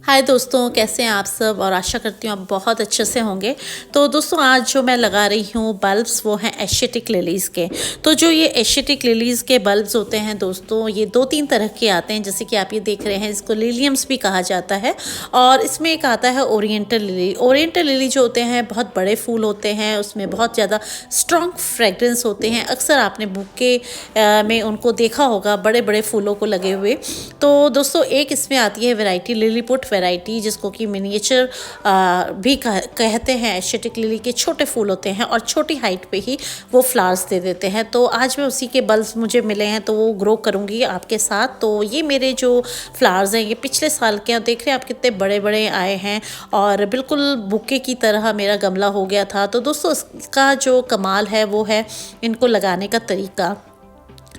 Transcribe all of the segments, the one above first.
हाय दोस्तों, कैसे हैं आप सब। और आशा करती हूँ आप बहुत अच्छे से होंगे। तो दोस्तों, आज जो मैं लगा रही हूँ बल्ब्स वो हैं एशियाटिक लिलीज़ के। तो जो ये एशियाटिक लिलीज़ के बल्ब्स होते हैं दोस्तों, ये 2-3 तरह के आते हैं। जैसे कि आप ये देख रहे हैं, इसको लिलियम्स भी कहा जाता है। और इसमें एक आता है ओरिएंटल लिली। ओरिएंटल लिली जो होते हैं बहुत बड़े फूल होते हैं, उसमें बहुत ज़्यादा स्ट्रॉन्ग फ्रेगरेंस होते हैं। अक्सर आपने बुके में उनको देखा होगा, बड़े बड़े फूलों को लगे हुए। तो दोस्तों, एक इसमें आती है वैरायटी लिलीपुट वैरायटी, जिसको कि मिनिएचर भी कहते हैं। एशियाटिक लिली के छोटे फूल होते हैं और छोटी हाइट पे ही वो फ्लावर्स दे देते हैं। तो आज मैं उसी के बल्ब्स मुझे मिले हैं, तो वो ग्रो करूँगी आपके साथ। तो ये मेरे जो फ्लावर्स हैं, ये पिछले साल के हैं। देख रहे हैं आप कितने बड़े बड़े आए हैं और बिल्कुल बुके की तरह मेरा गमला हो गया था। तो दोस्तों, इसका जो कमाल है वो है इनको लगाने का तरीका।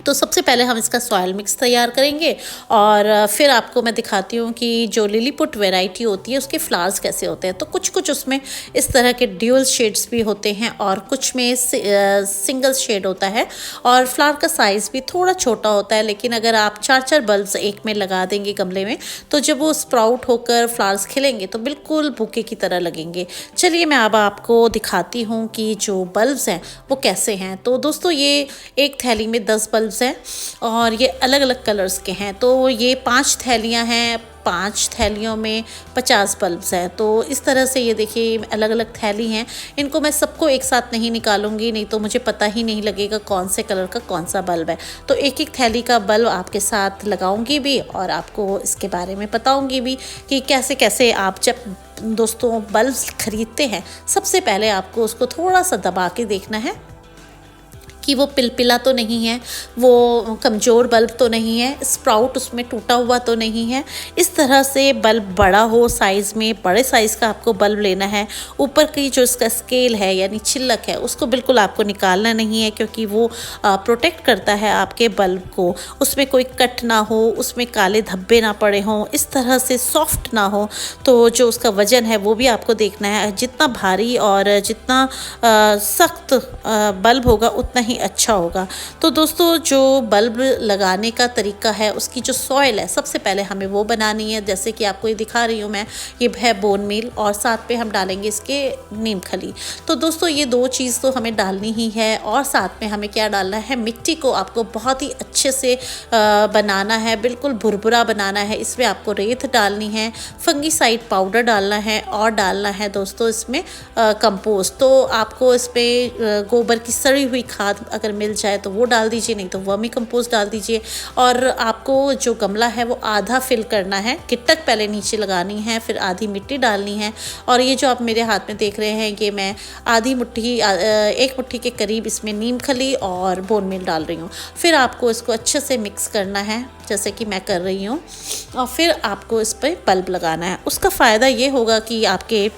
तो सबसे पहले हम इसका सॉइल मिक्स तैयार करेंगे और फिर आपको मैं दिखाती हूँ कि जो लिलीपुट वैरायटी होती है उसके फ्लावर्स कैसे होते हैं। तो कुछ कुछ उसमें इस तरह के ड्यूअल शेड्स भी होते हैं और कुछ में सिंगल शेड होता है और फ्लावर का साइज़ भी थोड़ा छोटा होता है। लेकिन अगर आप 4-4 बल्ब्स एक में लगा देंगे गमले में, तो जब वो स्प्राउट होकर फ्लावर्स खिलेंगे तो बिल्कुल बुके की तरह लगेंगे। चलिए मैं अब आपको दिखाती हूँ कि जो बल्ब्स हैं वो कैसे हैं। तो दोस्तों, ये एक थैली में 10 बल्ब्स हैं और ये अलग अलग कलर्स के हैं। तो ये 5 थैलियाँ हैं, 5 थैलियों में 50 बल्ब्स हैं। तो इस तरह से ये देखिए अलग अलग थैली हैं। इनको मैं सबको एक साथ नहीं निकालूंगी, नहीं तो मुझे पता ही नहीं लगेगा कौन से कलर का कौन सा बल्ब है। तो एक एक थैली का बल्ब आपके साथ लगाऊंगी भी और आपको इसके बारे में बताऊंगी भी कि कैसे कैसे आप जब दोस्तों बल्ब्स खरीदते हैं, सबसे पहले आपको उसको थोड़ा सा दबा के देखना है कि वो पिलपिला तो नहीं है, वो कमज़ोर बल्ब तो नहीं है, स्प्राउट उसमें टूटा हुआ तो नहीं है। इस तरह से बल्ब बड़ा हो साइज़ में, बड़े साइज़ का आपको बल्ब लेना है। ऊपर की जो इसका स्केल है यानी छिलक है, उसको बिल्कुल आपको निकालना नहीं है, क्योंकि वो प्रोटेक्ट करता है आपके बल्ब को। उसमें कोई कट ना हो, उसमें काले धब्बे ना पड़े हों, इस तरह से सॉफ्ट ना हो। तो जो उसका वज़न है वो भी आपको देखना है। जितना भारी और जितना सख्त बल्ब होगा उतना ही अच्छा होगा। तो दोस्तों, जो बल्ब लगाने का तरीका है, उसकी जो सॉइल है सबसे पहले हमें वो बनानी है। जैसे कि आपको ये दिखा रही हूँ मैं, ये है बोन मील और साथ पे हम डालेंगे इसके नीम खली। तो दोस्तों, ये 2 चीज़ तो हमें डालनी ही है। और साथ में हमें क्या डालना है, मिट्टी को आपको बहुत ही अच्छे से बनाना है, बिल्कुल भुरभुरा बनाना है। इसमें आपको रेत डालनी है, फंगीसाइड पाउडर डालना है और डालना है दोस्तों इसमें कंपोस्ट। तो आपको इसमें गोबर की सड़ी हुई खाद अगर मिल जाए तो वो डाल दीजिए, नहीं तो वर्मी कंपोस्ट डाल दीजिए। और आपको जो गमला है वो आधा फिल करना है, गिट्टक पहले नीचे लगानी है, फिर आधी मिट्टी डालनी है। और ये जो आप मेरे हाथ में देख रहे हैं, ये मैं आधी मुट्ठी 1 मुट्ठी के करीब इसमें नीम खली और बोन मील डाल रही हूँ। फिर आपको इसको अच्छे से मिक्स करना है, जैसे कि मैं कर रही हूँ। और फिर आपको इस पर बल्ब लगाना है। उसका फ़ायदा ये होगा कि आपके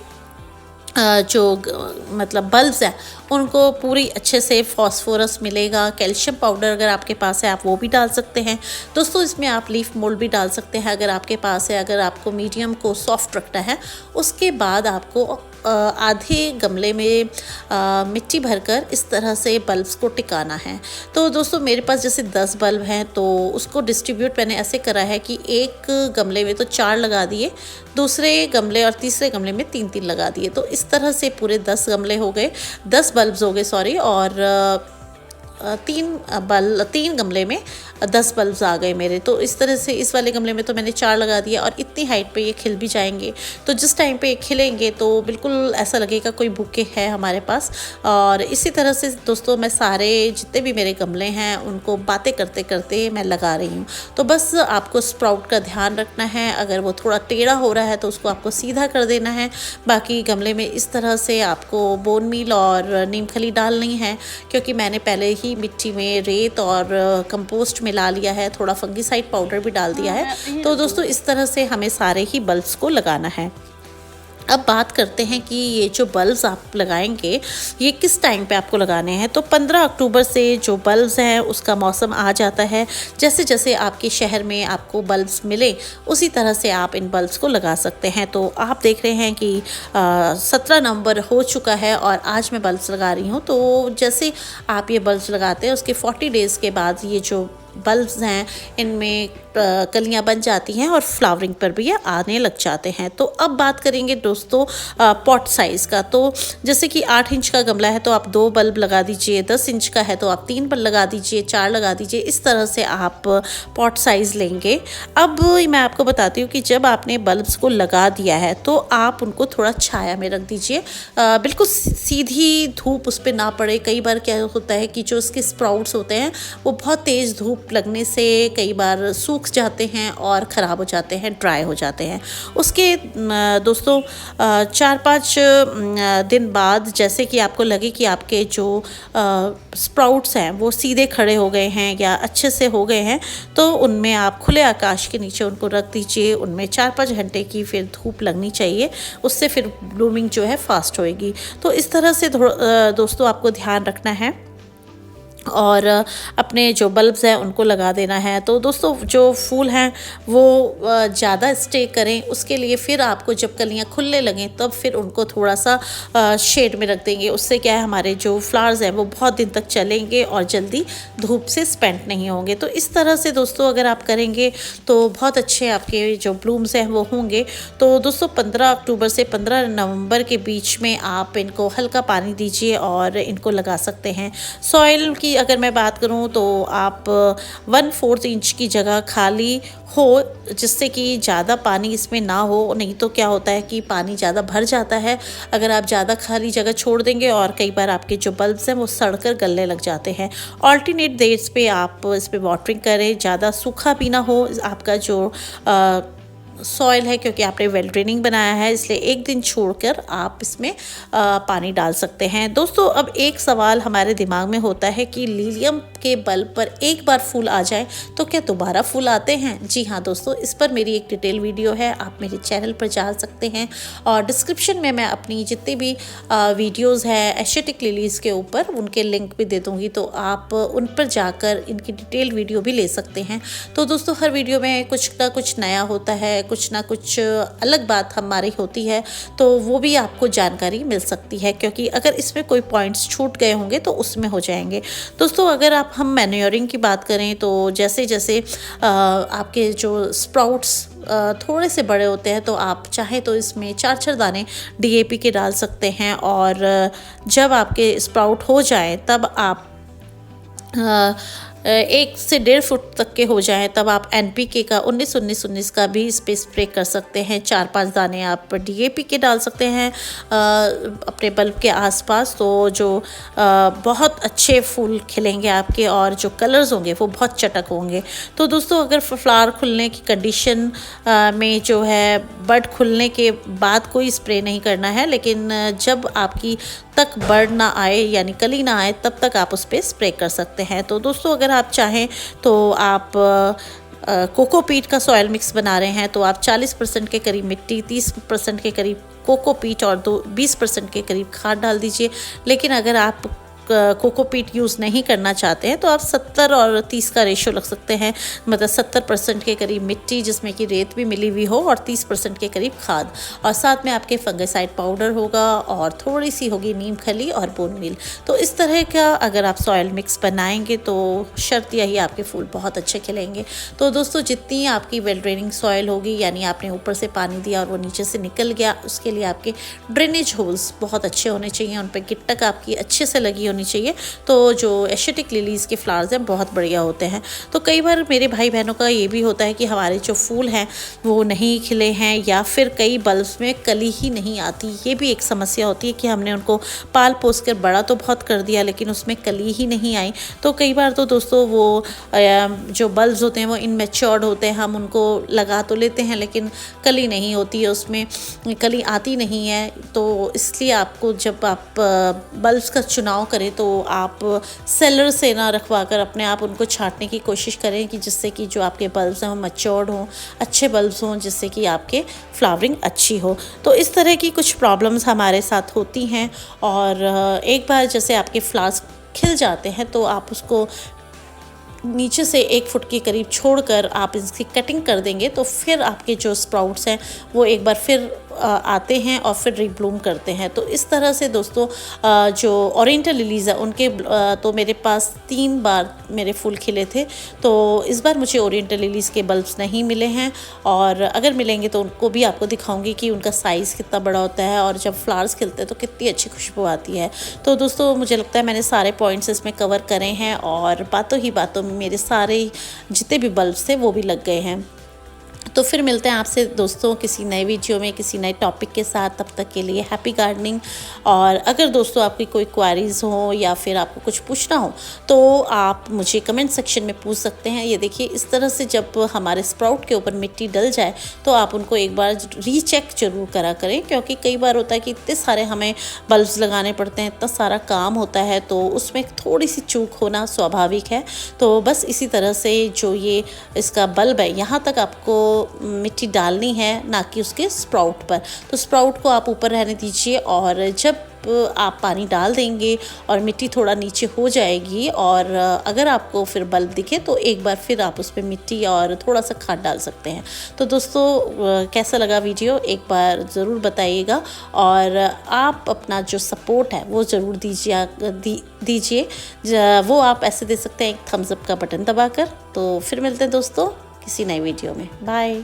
मतलब बल्ब्स हैं उनको पूरी अच्छे से फॉस्फोरस मिलेगा। कैल्शियम पाउडर अगर आपके पास है आप वो भी डाल सकते हैं दोस्तों। इसमें आप लीफ मोल्ड भी डाल सकते हैं अगर आपके पास है। अगर आपको मीडियम को सॉफ्ट रखना है, उसके बाद आपको आधे गमले में मिट्टी भरकर इस तरह से बल्ब्स को टिकाना है। तो दोस्तों, मेरे पास जैसे 10 बल्ब हैं, तो उसको डिस्ट्रीब्यूट मैंने ऐसे करा है कि एक गमले में तो 4 लगा दिए, दूसरे गमले और तीसरे गमले में 3-3 लगा दिए। तो इस तरह से पूरे 10 गमले हो गए, 10 बल्ब्स हो गए सॉरी। और 3 गमले में 10 बल्ब्स आ गए मेरे। तो इस तरह से इस वाले गमले में तो मैंने 4 लगा दिया और इतनी हाइट पे ये खिल भी जाएंगे। तो जिस टाइम पे ये खिलेंगे तो बिल्कुल ऐसा लगेगा कोई बुके है हमारे पास। और इसी तरह से दोस्तों, मैं सारे जितने भी मेरे गमले हैं उनको बातें करते करते मैं लगा रही हूँ। तो बस आपको स्प्राउट का ध्यान रखना है, अगर वो थोड़ा टेढ़ा हो रहा है तो उसको आपको सीधा कर देना है। बाकी गमले में इस तरह से आपको बोन मील और नीम खली डालनी है, क्योंकि मैंने पहले ही मिट्टी में रेत और कंपोस्ट मिला लिया है, थोड़ा फंगीसाइड पाउडर भी डाल दिया है। तो दोस्तों, इस तरह से हमें सारे ही बल्ब्स को लगाना है। अब बात करते हैं कि ये जो बल्ब्स आप लगाएंगे ये किस टाइम पे आपको लगाने हैं। तो 15 अक्टूबर से जो बल्ब्स हैं उसका मौसम आ जाता है। जैसे जैसे आपके शहर में आपको बल्ब्स मिले उसी तरह से आप इन बल्ब्स को लगा सकते हैं। तो आप देख रहे हैं कि 17 नवंबर हो चुका है और आज मैं बल्ब्स लगा रही हूँ। तो जैसे आप ये बल्ब्स लगाते हैं उसके 40 डेज़ के बाद ये जो बल्ब्स हैं इनमें कलियां बन जाती हैं और फ्लावरिंग पर भी ये आने लग जाते हैं। तो अब बात करेंगे दोस्तों पॉट साइज़ का। तो जैसे कि 8 इंच का गमला है तो आप 2 बल्ब लगा दीजिए, 10 इंच का है तो आप 3 बल्ब लगा दीजिए, 4 लगा दीजिए। इस तरह से आप पॉट साइज़ लेंगे। अब मैं आपको बताती हूँ कि जब आपने बल्ब्स को लगा दिया है तो आप उनको थोड़ा छाया में रख दीजिए, बिल्कुल सीधी धूप उस पर ना पड़े। कई बार क्या होता है कि जो उसके स्प्राउट्स होते हैं वो बहुत तेज़ धूप लगने से कई बार सूख जाते हैं और ख़राब हो जाते हैं, ड्राई हो जाते हैं। उसके दोस्तों 4-5 दिन बाद जैसे कि आपको लगे कि आपके जो स्प्राउट्स हैं वो सीधे खड़े हो गए हैं या अच्छे से हो गए हैं, तो उनमें आप खुले आकाश के नीचे उनको रख दीजिए। उनमें 4-5 घंटे की फिर धूप लगनी चाहिए, उससे फिर ब्लूमिंग जो है फास्ट होएगी। तो इस तरह से दोस्तों आपको ध्यान रखना है और अपने जो बल्ब्स हैं उनको लगा देना है। तो दोस्तों जो फूल हैं वो ज़्यादा स्टे करें, उसके लिए फिर आपको जब कलियां खुलने लगें तब फिर उनको थोड़ा सा शेड में रख देंगे। उससे क्या है, हमारे जो फ्लावर्स हैं वो बहुत दिन तक चलेंगे और जल्दी धूप से स्पेंट नहीं होंगे। तो इस तरह से दोस्तों अगर आप करेंगे तो बहुत अच्छे आपके जो ब्लूम्स हैं वो होंगे। तो दोस्तों 15 अक्टूबर से 15 नवंबर के बीच में आप इनको हल्का पानी दीजिए और इनको लगा सकते हैं। सॉइल की अगर मैं बात करूं तो आप 1/4 इंच की जगह खाली हो, जिससे कि ज़्यादा पानी इसमें ना हो। नहीं तो क्या होता है कि पानी ज़्यादा भर जाता है अगर आप ज़्यादा खाली जगह छोड़ देंगे और कई बार आपके जो बल्ब्स हैं वो सड़कर गलने लग जाते हैं। ऑल्टरनेट डेज पे आप इस पर वाटरिंग करें, ज़्यादा सूखा भी ना हो आपका जो सॉइल है, क्योंकि आपने वेल ड्रेनिंग बनाया है इसलिए एक दिन छोड़कर आप इसमें पानी डाल सकते हैं। दोस्तों अब एक सवाल हमारे दिमाग में होता है कि लिलियम के बल्ब पर एक बार फूल आ जाए तो क्या दोबारा फूल आते हैं? जी हाँ दोस्तों, इस पर मेरी एक डिटेल वीडियो है, आप मेरे चैनल पर जा सकते हैं और डिस्क्रिप्शन में मैं अपनी जितनी भी वीडियोज़ हैं एशियाटिक लिलीज़ के ऊपर उनके लिंक भी दे दूँगी, तो आप उन पर जाकर इनकी डिटेल वीडियो भी ले सकते हैं। तो दोस्तों हर वीडियो में कुछ ना कुछ नया होता है, कुछ ना कुछ अलग बात हमारी होती है, तो वो भी आपको जानकारी मिल सकती है, क्योंकि अगर इसमें कोई पॉइंट्स छूट गए होंगे तो उसमें हो जाएंगे। दोस्तों अगर हम मैन्योरिंग की बात करें तो जैसे जैसे आपके जो स्प्राउट्स थोड़े से बड़े होते हैं तो आप चाहे तो इसमें 4-4 दाने डीएपी के डाल सकते हैं और जब आपके स्प्राउट हो जाए तब आप 1 से 1.5 फुट तक के हो जाएं तब आप एनपीके का 19-19-19 का भी इस पे स्प्रे कर सकते हैं। 4-5 दाने आप डीएपी के डाल सकते हैं अपने बल्ब के आसपास, तो जो बहुत अच्छे फूल खिलेंगे आपके और जो कलर्स होंगे वो बहुत चटक होंगे। तो दोस्तों अगर फ्लावर खुलने की कंडीशन में जो है बड खुलने के बाद कोई स्प्रे नहीं करना है, लेकिन जब आपकी तक बर्ड ना आए यानी कली ना आए तब तक आप उस पर स्प्रे कर सकते हैं। तो दोस्तों अगर आप चाहें तो आप कोकोपीट का सॉयल मिक्स बना रहे हैं तो आप 40% के करीब मिट्टी, 30% के करीब कोकोपीट और 20% के करीब खाद डाल दीजिए। लेकिन अगर आप कोकोपीट यूज़ नहीं करना चाहते हैं तो आप 70 और 30 का रेशो रख सकते हैं, मतलब 70% के करीब मिट्टी जिसमें कि रेत भी मिली हुई हो और 30% के करीब खाद, और साथ में आपके फंगिसाइड पाउडर होगा और थोड़ी सी होगी नीम खली और बोन मील। तो इस तरह का अगर आप सॉयल मिक्स बनाएंगे तो शर्त यही आपके फूल बहुत अच्छे खिलेंगे। तो दोस्तों जितनी आपकी वेल ड्रेनिंग सॉयल होगी, यानी आपने ऊपर से पानी दिया और वो नीचे से निकल गया, उसके लिए आपके ड्रेनेज होल्स बहुत अच्छे होने चाहिए, उन पर गिट्टक आपकी अच्छे से लगी होनी चाहिए। तो जो एशियाटिक लिलीज़ के फ्लावर्स हैं बहुत बढ़िया होते हैं। तो कई बार मेरे भाई बहनों का ये भी होता है कि हमारे जो फूल हैं वो नहीं खिले हैं या फिर कई बल्ब्स में कली ही नहीं आती। ये भी एक समस्या होती है कि हमने उनको पाल पोस कर बड़ा तो बहुत कर दिया लेकिन उसमें कली ही नहीं आई। तो कई बार तो दोस्तों वो जो बल्ब्स होते हैं वो इनमेच्योर्ड होते हैं, हम उनको लगा तो लेते हैं लेकिन कली नहीं होती है, उसमें कली आती नहीं है। तो इसलिए आपको जब आप बल्ब्स का चुनाव करें तो आप सेलर से ना रखवा कर अपने आप उनको छांटने की कोशिश करें कि जिससे कि जो आपके बल्ब्स हैं वो मैच्योर्ड हों, अच्छे बल्ब्स हों, जिससे कि आपके फ्लावरिंग अच्छी हो। तो इस तरह की कुछ प्रॉब्लम्स हमारे साथ होती हैं और एक बार जैसे आपके फ्लावर्स खिल जाते हैं तो आप उसको नीचे से 1 फुट के करीब छोड़कर आप इसकी कटिंग कर देंगे तो फिर आपके जो स्प्राउट्स हैं वो एक बार फिर आते हैं और फिर रीब्लूम करते हैं। तो इस तरह से दोस्तों जो ओरिएंटल लिलीज़ है उनके तो मेरे पास 3 बार मेरे फूल खिले थे। तो इस बार मुझे ओरिएंटल लिलीज़ के बल्ब्स नहीं मिले हैं, और अगर मिलेंगे तो उनको भी आपको दिखाऊंगी कि उनका साइज़ कितना बड़ा होता है और जब फ्लावर्स खिलते हैं तो कितनी अच्छी खुशबू आती है। तो दोस्तों मुझे लगता है मैंने सारे पॉइंट्स इसमें कवर करे हैं और बातों ही बातों में मेरे सारे जितने भी बल्ब्स थे वो भी लग गए हैं। तो फिर मिलते हैं आपसे दोस्तों किसी नए वीडियो में किसी नए टॉपिक के साथ। तब तक के लिए हैप्पी गार्डनिंग। और अगर दोस्तों आपकी कोई क्वेरीज हो या फिर आपको कुछ पूछना हो तो आप मुझे कमेंट सेक्शन में पूछ सकते हैं। ये देखिए इस तरह से जब हमारे स्प्राउट के ऊपर मिट्टी डल जाए तो आप उनको एक बार रीचेक जरूर करा करें, क्योंकि कई बार होता है कि इतने सारे हमें बल्ब्स लगाने पड़ते हैं, इतना सारा काम होता है, तो उसमें थोड़ी सी चूक होना स्वाभाविक है। तो बस इसी तरह से जो ये इसका बल्ब है यहाँ तक आपको मिट्टी डालनी है, ना कि उसके स्प्राउट पर। तो स्प्राउट को आप ऊपर रहने दीजिए और जब आप पानी डाल देंगे और मिट्टी थोड़ा नीचे हो जाएगी और अगर आपको फिर बल्ब दिखे तो एक बार फिर आप उस पर मिट्टी और थोड़ा सा खाद डाल सकते हैं। तो दोस्तों कैसा लगा वीडियो एक बार ज़रूर बताइएगा, और आप अपना जो सपोर्ट है वो ज़रूर दीजिए। वो आप ऐसे दे सकते हैं एक थम्स अप का बटन दबाकर। तो फिर मिलते हैं दोस्तों किसी नई वीडियो में। बाय।